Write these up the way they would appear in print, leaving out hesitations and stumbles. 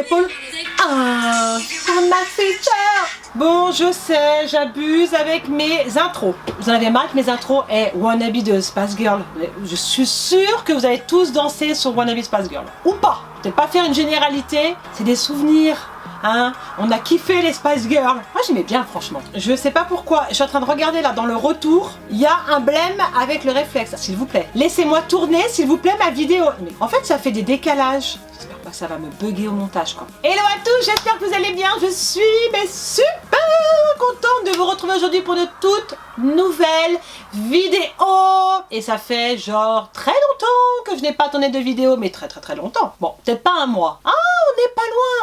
Paul. Ah, ma feature. Bon, je sais, j'abuse avec mes intros. Vous en avez marre que mes intros est Wannabe de Spice Girl. Je suis sûre que vous avez tous dansé sur Wannabe Spice Girl. Ou pas. Peut-être pas faire une généralité, c'est des souvenirs. Hein, on a kiffé les Spice Girls. Moi j'aimais bien franchement. Je sais pas pourquoi. Je suis en train de regarder là dans le retour. Il y a un blême avec le réflexe. S'il vous plaît. Laissez-moi tourner s'il vous plaît ma vidéo. Mais en fait ça fait des décalages. J'espère pas que ça va me bugger au montage quoi. Hello à tous, j'espère que vous allez bien. Je suis super contente de vous retrouver aujourd'hui pour une toute nouvelle vidéo. Et ça fait genre très longtemps que je n'ai pas tourné de vidéo. Mais très longtemps. Bon, peut-être pas un mois. Ah,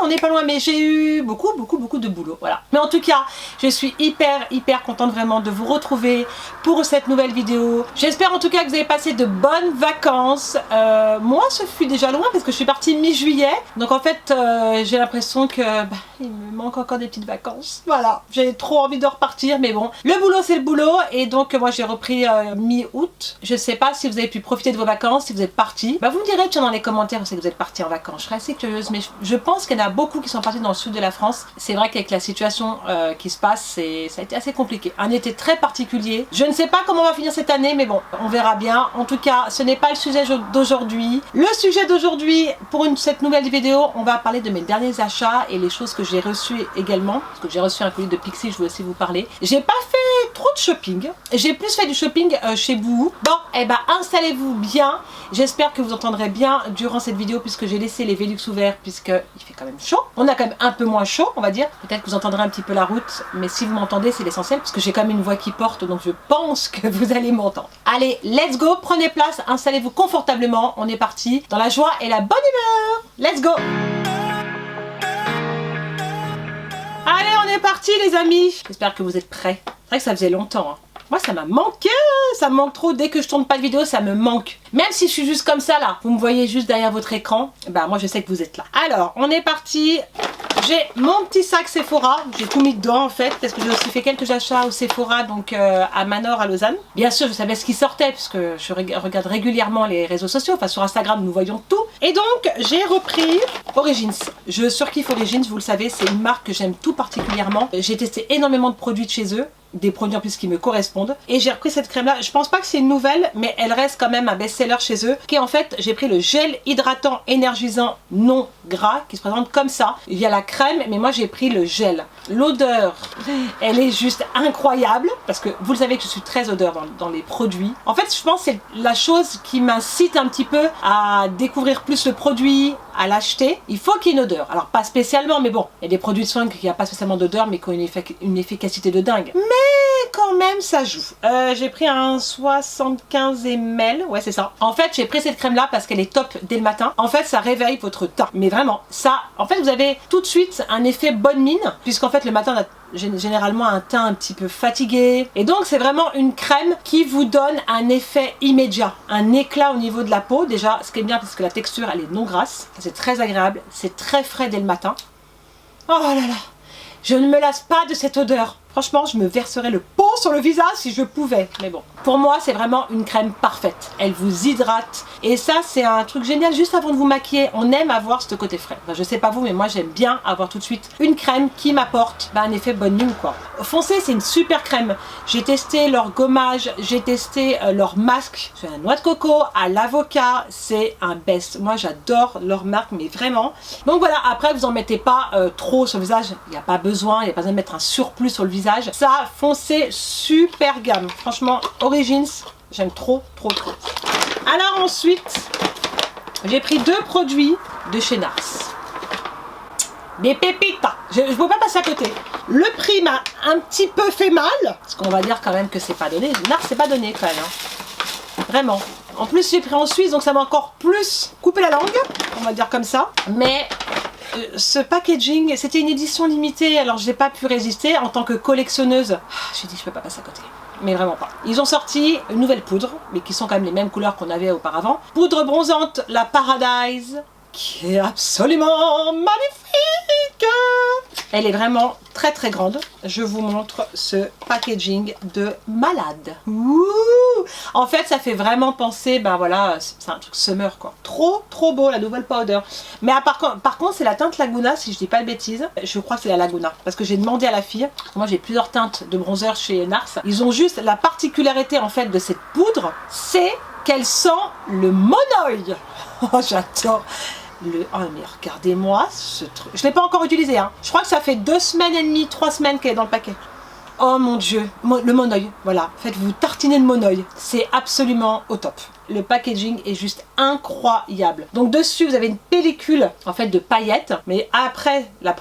on n'est pas loin, mais j'ai eu beaucoup de boulot, voilà. Mais en tout cas, je suis hyper contente vraiment de vous retrouver pour cette nouvelle vidéo. J'espère en tout cas que vous avez passé de bonnes vacances. Moi, ce fut déjà loin parce que je suis partie mi-juillet. Donc en fait, j'ai l'impression que il me manque encore des petites vacances. Voilà, j'ai trop envie de repartir, mais bon, le boulot c'est le boulot. Et donc moi j'ai repris mi-août. Je sais pas si vous avez pu profiter de vos vacances, si vous êtes partis. Bah vous me direz tiens dans les commentaires si vous êtes partis en vacances. Je serais assez curieuse, mais je pense qu'il y en a beaucoup qui sont partis dans le sud de la France. C'est vrai qu'avec la situation qui se passe, ça a été assez compliqué. Un été très particulier. Je ne sais pas comment on va finir cette année, mais bon, on verra bien. En tout cas, ce n'est pas le sujet d'aujourd'hui. Le sujet d'aujourd'hui, pour cette nouvelle vidéo, on va parler de mes derniers achats et les choses que j'ai reçues également. Parce que j'ai reçu un colis de Pixi, je voulais aussi vous parler. J'ai pas fait trop de shopping. J'ai plus fait du shopping chez Bouhou. Bon, eh ben installez-vous bien. J'espère que vous entendrez bien durant cette vidéo puisque j'ai laissé les Velux ouverts puisqu'il fait quand même chaud. On a quand même un peu moins chaud, on va dire. Peut-être que vous entendrez un petit peu la route, mais si vous m'entendez, c'est l'essentiel parce que j'ai quand même une voix qui porte, donc je pense que vous allez m'entendre. Allez, let's go, prenez place, installez-vous confortablement. On est parti dans la joie et la bonne humeur. Let's go! Allez, on est parti les amis. J'espère que vous êtes prêts. C'est vrai que ça faisait longtemps. Hein. Moi ça m'a manqué, ça me manque trop, dès que je tourne pas de vidéo ça me manque. Même si je suis juste comme ça là, vous me voyez juste derrière votre écran, bah moi je sais que vous êtes là. Alors on est parti, j'ai mon petit sac Sephora, j'ai tout mis dedans en fait, parce que j'ai aussi fait quelques achats au Sephora, donc à Manor à Lausanne. Bien sûr je savais ce qui sortait, puisque je regarde régulièrement les réseaux sociaux, enfin sur Instagram nous voyons tout. Et donc j'ai repris Origins, je surkiffe Origins, vous le savez, c'est une marque que j'aime tout particulièrement. J'ai testé énormément de produits de chez eux, des produits en plus qui me correspondent, et j'ai repris cette crème là. Je pense pas que c'est une nouvelle, mais elle reste quand même un best-seller chez eux, qui est en fait, j'ai pris le gel hydratant énergisant non gras qui se présente comme ça. Il y a la crème, mais moi j'ai pris le gel. L'odeur, elle est juste incroyable parce que vous le savez que je suis très odeur dans les produits. En fait je pense que c'est la chose qui m'incite un petit peu à découvrir plus le produit, à l'acheter. Il faut qu'il y ait une odeur, alors pas spécialement, mais bon, il y a des produits de soins qui n'ont pas spécialement d'odeur mais qui ont une efficacité de dingue. Mais quand même ça joue. J'ai pris un 75 ml, ouais c'est ça. En fait j'ai pris cette crème là parce qu'elle est top dès le matin. En fait ça réveille votre teint, mais vraiment ça, en fait vous avez tout de suite un effet bonne mine, puisqu'en fait le matin on a généralement un teint un petit peu fatigué, et donc c'est vraiment une crème qui vous donne un effet immédiat, un éclat au niveau de la peau. Déjà ce qui est bien parce que la texture elle est non grasse, c'est très agréable, c'est très frais dès le matin. Oh là là, je ne me lasse pas de cette odeur. Franchement, je me verserais le pot sur le visage si je pouvais. Mais bon, pour moi, c'est vraiment une crème parfaite. Elle vous hydrate. Et ça, c'est un truc génial. Juste avant de vous maquiller, on aime avoir ce côté frais. Enfin, je sais pas vous, mais moi, j'aime bien avoir tout de suite une crème qui m'apporte un effet bonne mine, quoi. Foncé, c'est une super crème. J'ai testé leur gommage, j'ai testé leur masque. C'est un noix de coco à l'avocat. C'est un best. Moi, j'adore leur marque, mais vraiment. Donc voilà, après, vous en mettez pas trop sur le visage. Il n'y a pas besoin. Il n'y a pas besoin de mettre un surplus sur le visage. Ça, foncé, super gamme. Franchement, Origins, j'aime trop. Alors ensuite, j'ai pris deux produits de chez Nars. Des pépites. Je ne peux pas passer à côté. Le prix m'a un petit peu fait mal, parce qu'on va dire quand même que c'est pas donné. Nars, c'est pas donné quand même. Hein. Vraiment. En plus, j'ai pris en Suisse, donc ça m'a encore plus coupé la langue. On va dire comme ça. Mais ce packaging, c'était une édition limitée, alors j'ai pas pu résister en tant que collectionneuse. J'ai dit je peux pas passer à côté, mais vraiment pas. Ils ont sorti une nouvelle poudre, mais qui sont quand même les mêmes couleurs qu'on avait auparavant. Poudre bronzante, la Paradise, qui est absolument magnifique. Elle est vraiment très grande. Je vous montre ce packaging de malade. Ouh, En fait, ça fait vraiment penser, ben voilà, c'est un truc summer quoi. Trop beau la nouvelle powder. Mais par contre, c'est la teinte Laguna, si je dis pas de bêtises. Je crois que c'est la Laguna. Parce que j'ai demandé à la fille, moi j'ai plusieurs teintes de bronzer chez NARS. Ils ont juste la particularité en fait de cette poudre, c'est qu'elle sent le monoï. Oh, j'adore. Oh mais regardez-moi ce truc. Je ne l'ai pas encore utilisé, hein. Je crois que ça fait 2 semaines et demie, 3 semaines qu'elle est dans le paquet. Oh mon dieu, le monoï, voilà. Faites-vous tartiner de monoï. C'est absolument au top. Le packaging est juste incroyable. Donc dessus, vous avez une pellicule en fait de paillettes. Mais après la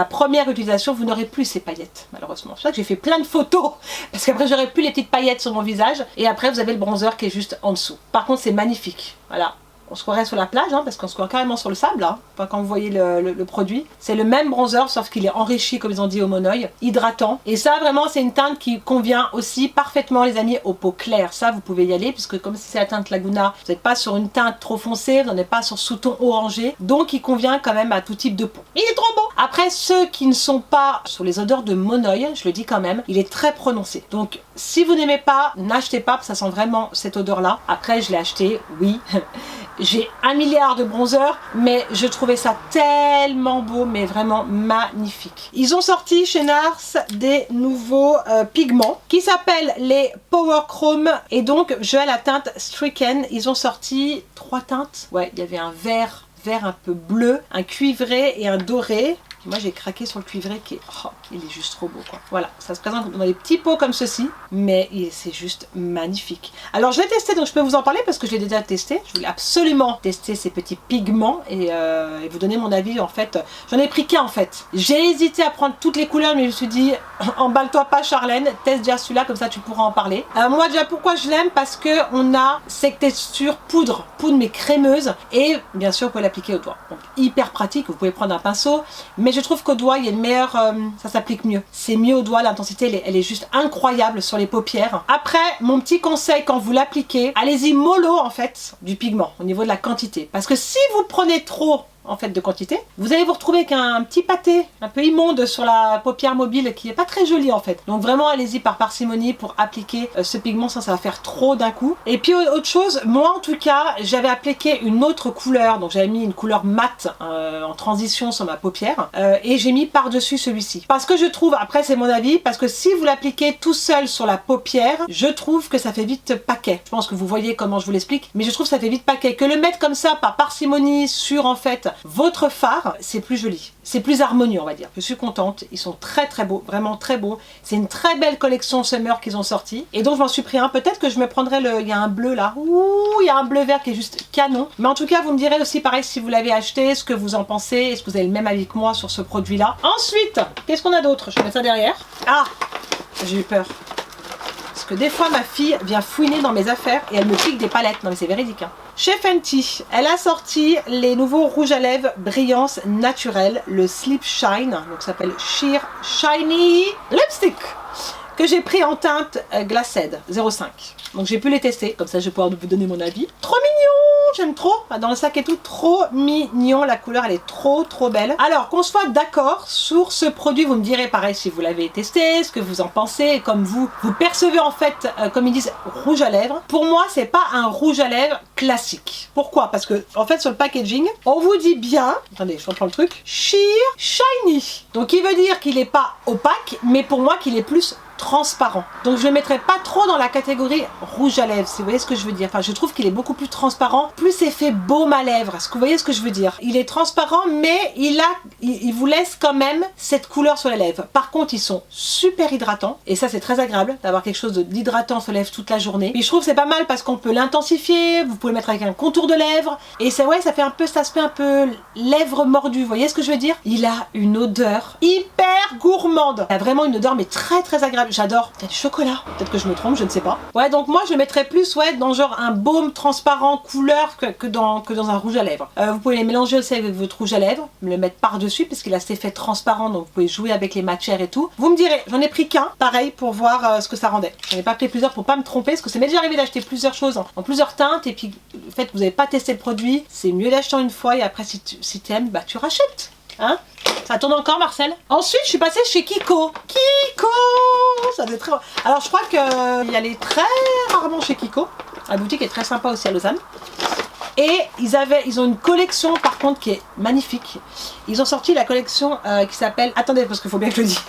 première utilisation, vous n'aurez plus ces paillettes, malheureusement. C'est pour ça que j'ai fait plein de photos. Parce qu'après, j'aurai plus les petites paillettes sur mon visage. Et après, vous avez le bronzer qui est juste en dessous. Par contre, c'est magnifique. Voilà. On se croirait sur la plage, hein, parce qu'on se croit carrément sur le sable, hein, quand vous voyez le produit. C'est le même bronzer, sauf qu'il est enrichi, comme ils ont dit, au monoï, hydratant. Et ça, vraiment, c'est une teinte qui convient aussi parfaitement, les amis, aux peaux claires. Ça, vous pouvez y aller, puisque comme c'est la teinte Laguna, vous n'êtes pas sur une teinte trop foncée, vous n'êtes pas sur sous-ton orangé. Donc, il convient quand même à tout type de peau. Il est trop beau! Après, ceux qui ne sont pas sur les odeurs de monoï, je le dis quand même, il est très prononcé. Donc, si vous n'aimez pas, n'achetez pas, parce que ça sent vraiment cette odeur-là. Après, je l'ai acheté, oui. J'ai 1 milliard de bronzers, mais je trouvais ça tellement beau, mais vraiment magnifique. Ils ont sorti chez NARS des nouveaux pigments qui s'appellent les Power Chrome. Et donc, je ai la teinte Stricken. Ils ont sorti 3 teintes. Ouais, il y avait un vert un peu bleu, un cuivré et un doré. Moi j'ai craqué sur le cuivré qui est... Oh, il est juste trop beau quoi. Voilà, ça se présente dans des petits pots comme ceci, mais c'est juste magnifique. Alors je l'ai testé, donc je peux vous en parler parce que je l'ai déjà testé. Je voulais absolument tester ces petits pigments et vous donner mon avis en fait. J'en ai pris qu'un en fait. J'ai hésité à prendre toutes les couleurs, mais je me suis dit, emballe-toi pas Charlène, teste déjà celui-là, comme ça tu pourras en parler. Moi déjà pourquoi je l'aime, parce que on a cette texture poudre mais crémeuse, et bien sûr vous pouvez l'appliquer au doigt. Donc hyper pratique, vous pouvez prendre un pinceau, mais je trouve qu'au doigt il y a une meilleure, ça s'applique mieux. C'est mieux au doigt, l'intensité elle est juste incroyable sur les paupières. Après, mon petit conseil quand vous l'appliquez, allez-y mollo en fait du pigment au niveau de la quantité, parce que si vous prenez trop en fait de quantité, vous allez vous retrouver avec un petit pâté un peu immonde sur la paupière mobile qui est pas très joli en fait. Donc vraiment allez-y par parcimonie pour appliquer ce pigment, ça va faire trop d'un coup. Et puis autre chose, moi en tout cas j'avais appliqué une autre couleur, donc j'avais mis une couleur mate en transition sur ma paupière et j'ai mis par dessus celui-ci, parce que je trouve, après c'est mon avis, parce que si vous l'appliquez tout seul sur la paupière, je trouve que ça fait vite paquet. Je pense que vous voyez comment je vous l'explique, mais je trouve que ça fait vite paquet. Que le mettre comme ça par parcimonie sur en fait votre fard, c'est plus joli, c'est plus harmonieux on va dire. Je suis contente, ils sont très beaux, vraiment très beaux. C'est une très belle collection summer qu'ils ont sorti, et donc je m'en suis pris un. Peut-être que je me prendrai il y a un bleu là, ouh, il y a un bleu vert qui est juste canon. Mais en tout cas vous me direz aussi pareil si vous l'avez acheté, ce que vous en pensez, est-ce que vous avez le même avis que moi sur ce produit là. Ensuite, qu'est-ce qu'on a d'autre? Je vais mettre ça derrière. Ah, j'ai eu peur. Parce que des fois ma fille vient fouiner dans mes affaires et elle me pique des palettes. Non mais c'est véridique hein. Chez Fenty, elle a sorti les nouveaux rouges à lèvres Brillance Naturelle, le Sleep Shine, donc ça s'appelle Sheer Shiny Lipstick, que j'ai pris en teinte Glaced 05. Donc j'ai pu les tester, comme ça je vais pouvoir vous donner mon avis. Trop mignon, j'aime trop, dans le sac et tout, trop mignon, la couleur elle est trop belle. Alors qu'on soit d'accord sur ce produit, vous me direz pareil si vous l'avez testé, ce que vous en pensez, et comme vous percevez en fait, comme ils disent, rouge à lèvres. Pour moi c'est pas un rouge à lèvres classique. Pourquoi? Parce que en fait sur le packaging, on vous dit bien, attendez je reprends le truc, Sheer Shiny. Donc il veut dire qu'il est pas opaque, mais pour moi qu'il est plus transparent. Donc je ne le mettrai pas trop dans la catégorie rouge à lèvres, si vous voyez ce que je veux dire. Enfin je trouve qu'il est beaucoup plus transparent, plus effet baume à lèvres. Est-ce que vous voyez ce que je veux dire? Il est transparent, mais il vous laisse quand même cette couleur sur les lèvres. Par contre ils sont super hydratants, et ça c'est très agréable d'avoir quelque chose d'hydratant sur les lèvres toute la journée. Puis je trouve que c'est pas mal parce qu'on peut l'intensifier, vous pouvez le mettre avec un contour de lèvres, et ça ouais, ça fait un peu cet aspect un peu lèvres mordues, vous voyez ce que je veux dire? Il a une odeur hyper gourmande. Il a vraiment une odeur mais très agréable. J'adore. Il y a du chocolat. Peut-être que je me trompe, je ne sais pas. Ouais, donc moi je le mettrais plus dans genre un baume transparent couleur que dans un rouge à lèvres. Vous pouvez les mélanger aussi avec votre rouge à lèvres, le mettre par-dessus parce qu'il a cet effet transparent, donc vous pouvez jouer avec les matières et tout. Vous me direz, j'en ai pris qu'un, pareil, pour voir ce que ça rendait. J'en ai pas pris plusieurs pour pas me tromper, parce que c'est déjà arrivé d'acheter plusieurs choses en plusieurs teintes, et puis le fait que vous n'avez pas testé le produit, c'est mieux d'acheter une fois, et après si tu aimes, bah tu rachètes. Hein? Ça tourne encore, Marcel. Ensuite, je suis passée chez Kiko. Kiko! Ça doit être très bon. Alors, je crois qu'il y allait très rarement chez Kiko. La boutique est très sympa aussi à Lausanne. Et ils ont une collection, par contre, qui est magnifique. Ils ont sorti la collection qui s'appelle... Attendez, parce qu'il faut bien que je le dise.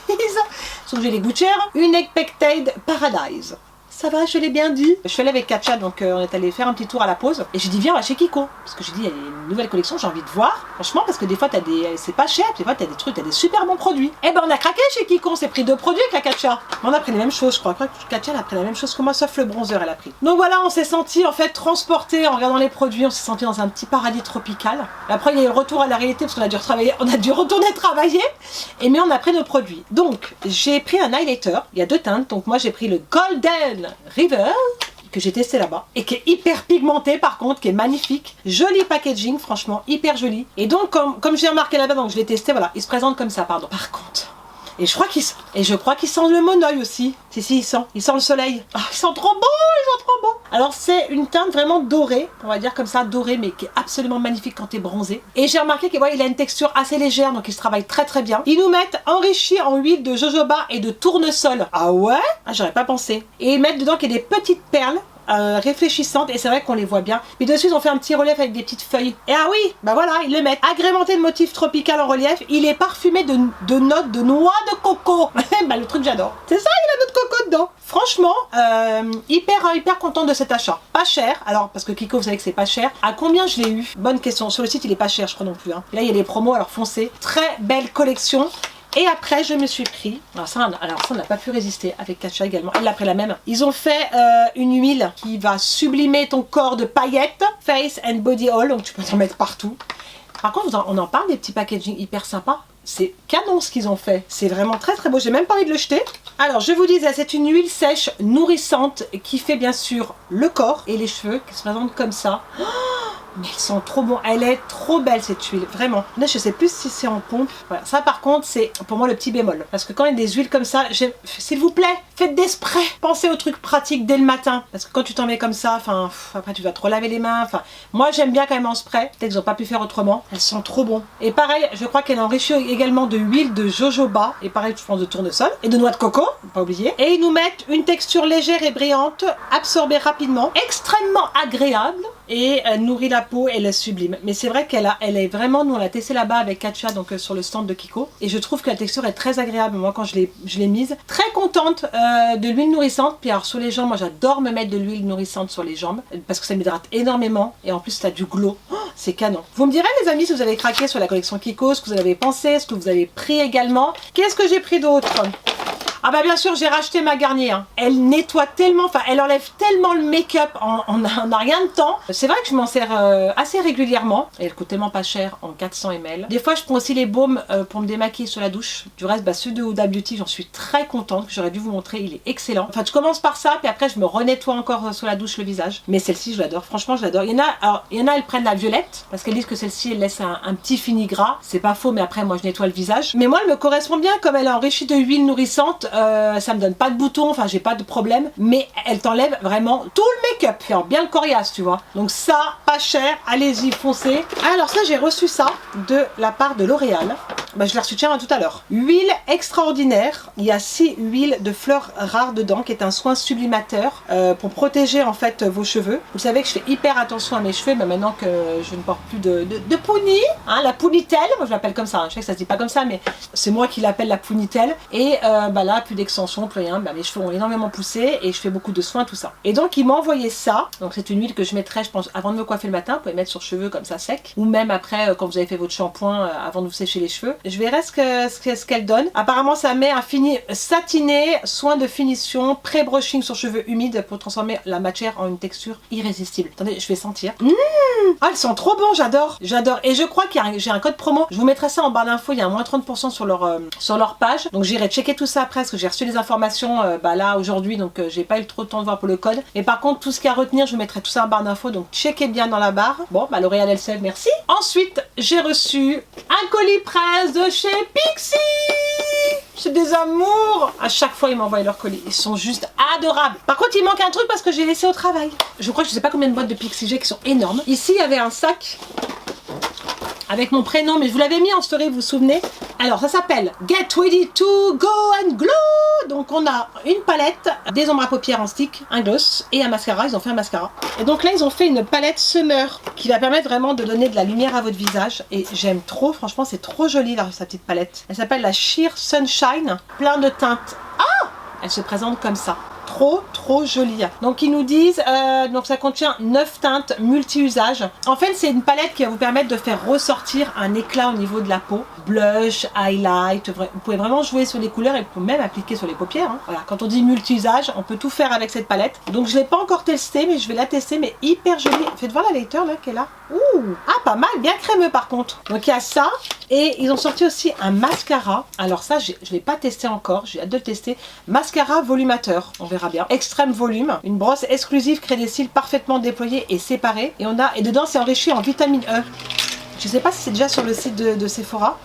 Sauf que j'ai les gouttières. Unexpected Paradise. Ça va, je l'ai bien dit. Je suis allée avec Katja, donc on est allé faire un petit tour à la pause. Et j'ai dit, viens, on va chez Kiko. Parce que j'ai dit, il y a une nouvelle collection, j'ai envie de voir. Franchement, parce que des fois, c'est pas cher, des fois, t'as des trucs, t'as des super bons produits. Et ben, on a craqué chez Kiko, on s'est pris 2 produits avec la Katja. On a pris les mêmes choses, je crois. Je crois que Katja, elle a pris la même chose que moi, sauf le bronzer, elle a pris. Donc voilà, on s'est senti en fait transporté en regardant les produits, on s'est senti dans un petit paradis tropical. Après, il y a eu le retour à la réalité, parce qu'on a dû retourner travailler. Mais on a pris nos produits. Donc, j'ai pris un highlighter, il y a 2 teintes. Donc moi, j'ai pris le Golden River, que j'ai testé là-bas et qui est hyper pigmenté par contre, qui est magnifique, joli packaging, franchement hyper joli. Et donc comme j'ai remarqué là-bas, donc je l'ai testé, voilà, il se présente comme ça, pardon. Par contre, et je crois qu'il sent le monoeil aussi. Si, il sent le soleil. Ah, ils sont trop beaux, ils sont trop beaux. Alors c'est une teinte vraiment dorée, on va dire comme ça, dorée, mais qui est absolument magnifique quand t'es bronzé. Et j'ai remarqué qu'il a une texture assez légère, donc il se travaille très très bien. Ils nous mettent enrichi en huile de jojoba et de tournesol. Ah ouais? Ah, j'aurais pas pensé. Et ils mettent dedans qu'il y a des petites perles réfléchissantes, et c'est vrai qu'on les voit bien. Mais dessus ils ont fait un petit relief avec des petites feuilles. Et ah oui, bah voilà, ils le mettent agrémenté de motifs tropicaux en relief. Il est parfumé de notes de noix de coco. Bah le truc j'adore. C'est ça, il y a la noix de coco dedans. Franchement, hyper contente de cet achat. Pas cher, alors parce que Kiko vous savez que c'est pas cher. À combien je l'ai eu? Bonne question. Sur le site il est pas cher je crois non plus. Hein. Là il y a les promos, alors foncez. Très belle collection. Et après, je me suis pris... Alors ça, on n'a pas pu résister avec Katja également. Elle a pris la même. Ils ont fait une huile qui va sublimer ton corps de paillettes. Face and Body Oil, donc tu peux t'en mettre partout. Par contre, on en parle des petits packaging hyper sympas. C'est canon ce qu'ils ont fait. C'est vraiment très très beau. J'ai même pas envie de le jeter. Alors, je vous disais, c'est une huile sèche, nourrissante, qui fait bien sûr le corps et les cheveux, qui se présentent comme ça. Oh, mais ils sont trop bons. Elle est trop belle cette huile, vraiment. Là, je sais plus si c'est en pompe. Voilà. Ça, par contre, c'est pour moi le petit bémol. Parce que quand il y a des huiles comme ça, s'il vous plaît, faites des sprays. Pensez aux trucs pratiques dès le matin. Parce que quand tu t'en mets comme ça, enfin, après tu vas trop laver les mains. Enfin, moi, j'aime bien quand même en spray. Peut-être qu'ils n'ont pas pu faire autrement. Elles sont trop bons. Et pareil, je crois qu'elle est enrichie également de huile de jojoba. Et pareil, je pense de tournesol. Et de noix de coco, pas oublier. Et ils nous mettent une texture légère et brillante, absorbée rapidement, extrêmement agréable. Et elle nourrit la peau, elle est sublime. Mais c'est vrai elle est vraiment, nous on l'a testé là-bas avec Katja, donc sur le stand de Kiko. Et je trouve que la texture est très agréable, moi quand je l'ai mise. Très contente de l'huile nourrissante. Puis alors sur les jambes, moi j'adore me mettre de l'huile nourrissante sur les jambes. Parce que ça m'hydrate énormément. Et en plus ça a du glow. Oh, c'est canon. Vous me direz les amis si vous avez craqué sur la collection Kiko, ce que vous avez pensé, ce que vous avez pris également. Qu'est-ce que j'ai pris d'autre? Ah bah bien sûr j'ai racheté ma Garnier. Hein. Elle nettoie tellement, enfin elle enlève tellement le make-up en rien de temps. C'est vrai que je m'en sers assez régulièrement. Et elle coûte tellement pas cher en 400 ml. Des fois je prends aussi les baumes pour me démaquiller sur la douche. Du reste bah, ceux de Huda Beauty j'en suis très contente. J'aurais dû vous montrer, il est excellent. Enfin je commence par ça puis après je me renettoie encore sur la douche le visage. Mais celle-ci je l'adore, franchement je l'adore. Il y en a elles prennent la violette parce qu'elles disent que celle-ci elle laisse un petit fini gras. C'est pas faux mais après moi je nettoie le visage. Mais moi elle me correspond bien comme elle est enrichie de huile nourrissante. Ça me donne pas de boutons, enfin j'ai pas de problème, mais elle t'enlève vraiment tout le make-up, alors bien le coriace tu vois. Donc ça, pas cher, allez-y, foncez. Alors ça j'ai reçu ça de la part de L'Oréal. Bah, je l'ai reçu tiens tout à l'heure. Huile extraordinaire, il y a 6 huiles de fleurs rares dedans, qui est un soin sublimateur pour protéger en fait vos cheveux. Vous savez que je fais hyper attention à mes cheveux, mais maintenant que je ne porte plus de pouni, hein, la punitelle, moi je l'appelle comme ça, hein. Je sais que ça se dit pas comme ça, mais c'est moi qui l'appelle la punitelle. Et bah là, plus d'extension, plus rien, bah, mes cheveux ont énormément poussé et je fais beaucoup de soins, tout ça. Et donc il m'a envoyé ça, donc c'est une huile que je mettrai, je pense, avant de me coiffer le matin, vous pouvez mettre sur cheveux comme ça sec, ou même après quand vous avez fait votre shampoing avant de vous sécher les cheveux. Je verrai ce qu'elle donne. Apparemment ça met un fini satiné, soin de finition, pré-brushing sur cheveux humides pour transformer la matière en une texture irrésistible. Attendez, je vais sentir. Ah, elles sont trop bons, j'adore. J'adore. Et je crois qu'il y a j'ai un code promo. Je vous mettrai ça en barre d'infos, il y a un moins 30% sur leur page. Donc j'irai checker tout ça après parce que j'ai reçu les informations là aujourd'hui, donc j'ai pas eu trop de temps de voir pour le code. Mais par contre, tout ce qu'il y a à retenir, je vous mettrai tout ça en barre d'infos, donc checkez bien dans la barre. Bon, bah L'Oréal LCL, merci. Ensuite, j'ai reçu un colis presse de chez Pixi. C'est des amours. À chaque fois, ils m'envoient leurs colis. Ils sont juste adorables. Par contre, il manque un truc parce que j'ai laissé au travail. Je crois que je sais pas combien de boîtes de Pixi j'ai qui sont énormes. Ici, il y avait un sac avec mon prénom, mais je vous l'avais mis en story, vous vous souvenez? Alors ça s'appelle Get Ready to Go and Glow. Donc on a une palette, des ombres à paupières en stick, un gloss et un mascara. Ils ont fait un mascara. Et donc là ils ont fait une palette Summer qui va permettre vraiment de donner de la lumière à votre visage. Et j'aime trop, franchement c'est trop joli là, sa petite palette. Elle s'appelle la Sheer Sunshine, plein de teintes. Ah! Elle se présente comme ça. Trop jolie. Donc ils nous disent, donc ça contient 9 teintes multi-usages. En fait c'est une palette qui va vous permettre de faire ressortir un éclat au niveau de la peau. Blush, highlight, vous pouvez vraiment jouer sur les couleurs et vous pouvez même appliquer sur les paupières. Hein. Voilà, quand on dit multi-usage, on peut tout faire avec cette palette. Donc je ne l'ai pas encore testée, mais je vais la tester, mais hyper jolie. Faites voir la lecteur là qui est là. Ouh, ah pas mal, bien crémeux par contre. Donc il y a ça, et ils ont sorti aussi un mascara. Alors ça je ne l'ai pas testé encore, j'ai hâte de le tester. Mascara volumateur, on verra bien. Extrême volume, une brosse exclusive crée des cils parfaitement déployés et séparés. Et dedans c'est enrichi en vitamine E. Je sais pas si c'est déjà sur le site de Sephora.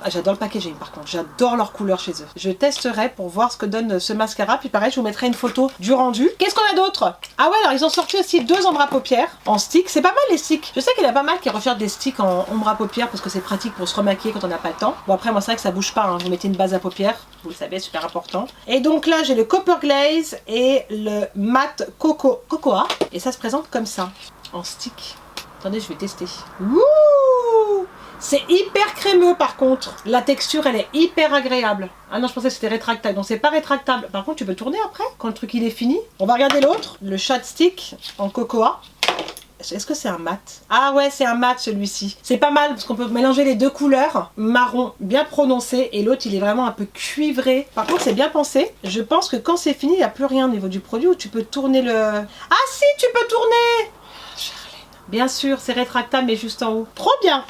J'adore le packaging par contre, j'adore leurs couleurs chez eux. Je testerai pour voir ce que donne ce mascara. Puis pareil, je vous mettrai une photo du rendu. Qu'est-ce qu'on a d'autre? Ah ouais, alors ils ont sorti aussi 2 ombres à paupières en stick. C'est pas mal les sticks. Je sais qu'il y en a pas mal qui recherchent des sticks en ombre à paupières parce que c'est pratique pour se remaquiller quand on n'a pas le temps. Bon après moi c'est vrai que ça bouge pas, hein. Vous mettez une base à paupières, vous le savez, super important. Et donc là j'ai le Copper Glaze et le Matte Cocoa. Et ça se présente comme ça, en stick. Attendez, je vais tester. Wouh! C'est hyper crémeux par contre. La texture, elle est hyper agréable. Ah non, je pensais que c'était rétractable. Donc c'est pas rétractable. Par contre, tu peux tourner après, quand le truc il est fini. On va regarder l'autre. Le Shot Stick en cocoa. Est-ce que c'est un mat? Ah ouais, c'est un mat celui-ci. C'est pas mal parce qu'on peut mélanger les deux couleurs. Marron bien prononcé et l'autre il est vraiment un peu cuivré. Par contre c'est bien pensé. Je pense que quand c'est fini, il n'y a plus rien au niveau du produit où tu peux tourner le... Ah si, tu peux tourner! Bien sûr, c'est rétractable mais juste en haut. Trop bien!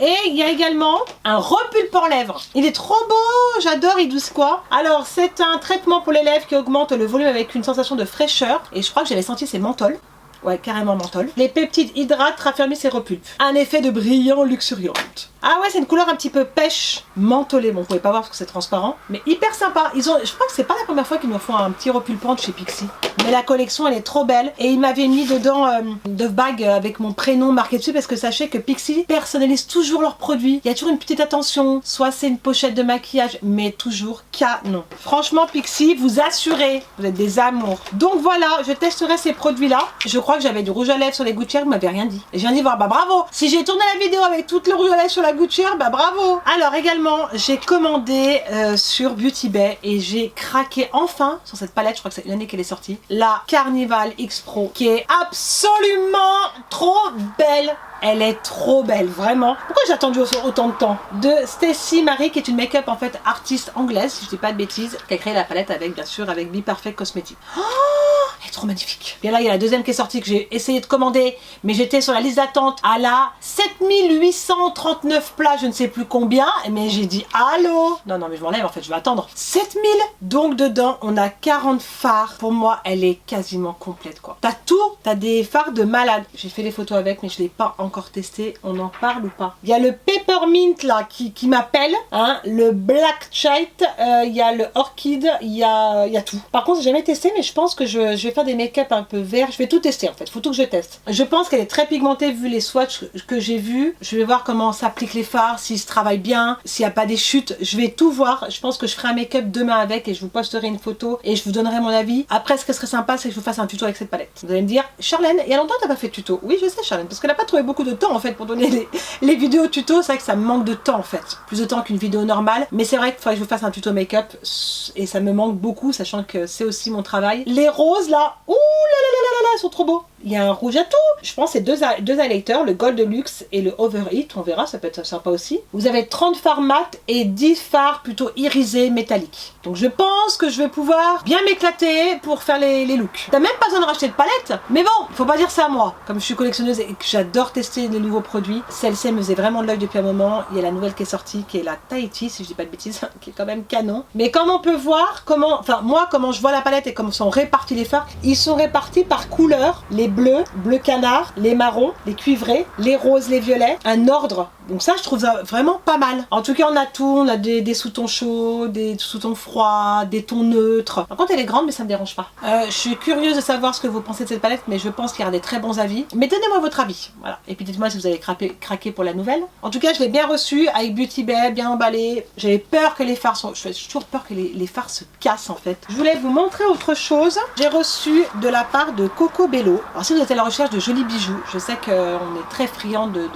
Et il y a également un repulpant lèvres. Il est trop beau, j'adore, il douce quoi. Alors c'est un traitement pour les lèvres qui augmente le volume avec une sensation de fraîcheur. Et je crois que j'avais senti c'est menthol. Ouais, carrément menthol. Les peptides hydratent, raffermissent et repulpent. Un effet de brillant luxuriante. Ah ouais, c'est une couleur un petit peu pêche, mentholée. Bon, vous pouvez pas voir parce que c'est transparent, mais hyper sympa. Je crois que c'est pas la première fois qu'ils nous font un petit repulpant de chez Pixi. Mais la collection, elle est trop belle. Et ils m'avaient mis dedans de bagues avec mon prénom marqué dessus parce que sachez que Pixi personnalise toujours leurs produits. Il y a toujours une petite attention. Soit c'est une pochette de maquillage, mais toujours canon. Franchement, Pixi, vous assurez, vous êtes des amours. Donc voilà, je testerai ces produits-là. Je crois que j'avais du rouge à lèvres sur les gouttières, vous m'avez rien dit. Et j'ai dit voir, bah bravo. Si j'ai tourné la vidéo avec tout le rouge à lèvres sur la gouttière, bah bravo. Alors également, j'ai commandé sur Beauty Bay et j'ai craqué enfin sur cette palette, je crois que c'est l'année qu'elle est sortie, la Carnival X Pro, qui est absolument trop belle. Elle est trop belle, vraiment. Pourquoi j'ai attendu autant de temps? De Stacy Marie, qui est une make-up en fait artiste anglaise, si je dis pas de bêtises, qui a créé la palette avec, bien sûr, avec Be Perfect Cosmetics. Oh, elle est trop magnifique. Et là, il y a la deuxième qui est sortie que j'ai essayé de commander, mais j'étais sur la liste d'attente à la 7839 plats, je ne sais plus combien, mais j'ai dit allô. Non, mais je m'enlève en fait, je vais attendre. 7000. Donc dedans, on a 40 fards. Pour moi, elle est quasiment complète quoi. T'as tout, t'as des fards de malade. J'ai fait les photos avec, mais je l'ai pas encore testé. On en parle ou pas? Il y a le Peppermint là qui m'appelle, hein, le Black Chite, il y a le Orchid, il y a tout. Par contre, j'ai jamais testé, mais je pense que je vais faire des make-up un peu verts. Je vais tout tester en fait, faut tout que je teste. Je pense qu'elle est très pigmentée vu les swatchs que j'ai vus. Je vais voir comment s'applique les fards, s'ils se travaillent bien, s'il n'y a pas des chutes. Je vais tout voir. Je pense que je ferai un make-up demain avec et je vous posterai une photo et je vous donnerai mon avis. Après, ce qui serait sympa, c'est que je vous fasse un tuto avec cette palette. Vous allez me dire, Charlène, il y a longtemps que t'as pas fait de tuto. Oui, je sais Charlène, parce qu'elle n'a pas trouvé beaucoup de temps en fait pour donner les vidéos tuto. C'est vrai que ça me manque de temps en fait. Plus de temps qu'une vidéo normale. Mais c'est vrai qu'il faudrait que je vous fasse un tuto make-up et ça me manque beaucoup, sachant que c'est aussi mon travail. Les roses là, ouh là là là là, elles sont trop beaux. Il y a un rouge à tout. Je pense que c'est deux highlighters, le Gold Luxe et le Overheat. On verra, ça peut être sympa aussi. Vous avez 30 fards mat et 10 fards plutôt irisés métalliques. Donc je pense que je vais pouvoir bien m'éclater pour faire les looks. T'as même pas besoin de racheter de palette. Mais bon, faut pas dire ça à moi. Comme je suis collectionneuse et que j'adore tester les nouveaux produits, celle-ci me faisait vraiment de l'œil depuis un moment. Il y a la nouvelle qui est sortie, qui est la Tahiti, si je dis pas de bêtises, qui est quand même canon. Mais comme on peut voir, comment je vois la palette et comment sont répartis les fards, ils sont répartis par couleur. Les bleus, bleu canard, les marrons, les cuivrés, les roses, les violets. Un ordre Donc ça, je trouve ça vraiment pas mal. En tout cas, on a tout. On a des sous-tons chauds, des sous-tons froids, des tons neutres. Par contre, elle est grande, mais ça me dérange pas. Je suis curieuse de savoir ce que vous pensez de cette palette, mais je pense qu'il y a des très bons avis. Mais donnez-moi votre avis. Voilà. Et puis dites-moi si vous avez craqué pour la nouvelle. En tout cas, je l'ai bien reçue avec Beauty Bay, bien emballé. J'avais peur que les fards j'ai toujours peur que les fards se cassent en fait. Je voulais vous montrer autre chose. J'ai reçu de la part de Coco Bello. Alors si vous êtes à la recherche de jolis bijoux, je sais qu'on est très friand de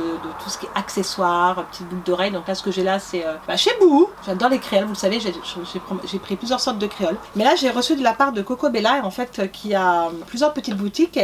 tout ce qui est accessoires, petites boucles d'oreilles. Donc là, ce que j'ai là, c'est chez Bouhou. J'adore les créoles, vous le savez, j'ai pris plusieurs sortes de créoles. Mais là, j'ai reçu de la part de Coco Bella, en fait, qui a plusieurs petites boutiques.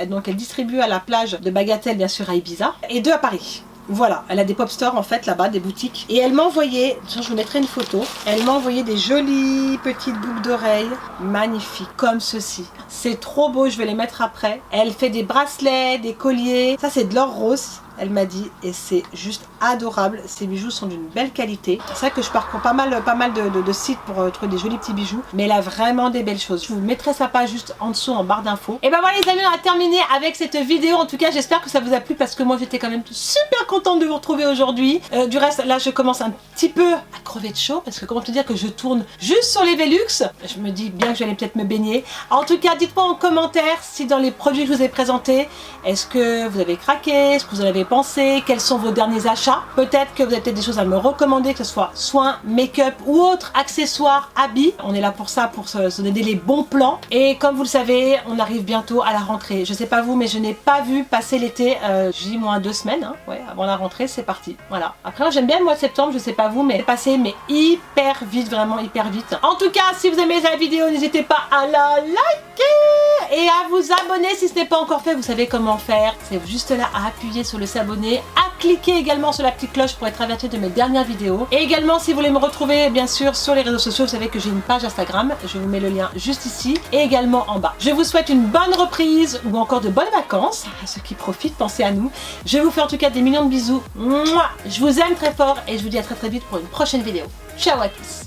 Donc elle distribue à la plage de Bagatelle, bien sûr, à Ibiza, et 2 à Paris. Voilà, elle a des pop stores en fait là-bas, des boutiques. Et elle m'a envoyé, je vous mettrai une photo, elle m'a envoyé des jolies petites boucles d'oreilles, magnifiques, comme ceci. C'est trop beau, je vais les mettre après. Elle fait des bracelets, des colliers, ça c'est de l'or rose. Elle m'a dit, et c'est juste adorable. Ces bijoux sont d'une belle qualité. C'est vrai que je parcours pas mal de sites pour trouver des jolis petits bijoux, mais elle a vraiment des belles choses. Je vous mettrai sa page juste en dessous en barre d'infos. Et ben voilà les amis, on a terminé avec cette vidéo. En tout cas, j'espère que ça vous a plu parce que moi j'étais quand même super contente de vous retrouver aujourd'hui. Du reste, là je commence un petit peu à crever de chaud parce que comment te dire que je tourne juste sur les Velux. Je me dis bien que j'allais peut-être me baigner. En tout cas, dites-moi en commentaire si dans les produits que je vous ai présentés, est-ce que vous avez craqué, est-ce que vous en avez pensé, quels sont vos derniers achats. Peut-être que vous avez peut-être des choses à me recommander, que ce soit soins, make-up ou autres accessoires, habits. On est là pour ça, pour se donner les bons plans. Et comme vous le savez, on arrive bientôt à la rentrée. Je sais pas vous, mais je n'ai pas vu passer l'été. J'ai moins 2 semaines, hein, ouais, avant la rentrée, c'est parti. Voilà. Après, moi j'aime bien le mois de septembre, je sais pas vous, mais c'est passé mais hyper vite, vraiment hyper vite. En tout cas, si vous aimez la vidéo, n'hésitez pas à la liker et à vous abonner si ce n'est pas encore fait. Vous savez comment faire. C'est juste là à appuyer sur le s'abonner, à cliquer également sur la petite cloche pour être averti de mes dernières vidéos. Et également, si vous voulez me retrouver, bien sûr, sur les réseaux sociaux, vous savez que j'ai une page Instagram. Je vous mets le lien juste ici et également en bas. Je vous souhaite une bonne reprise ou encore de bonnes vacances. À ceux qui profitent, pensez à nous. Je vous fais en tout cas des millions de bisous. Mouah, je vous aime très fort et je vous dis à très très vite pour une prochaine vidéo. Ciao à tous.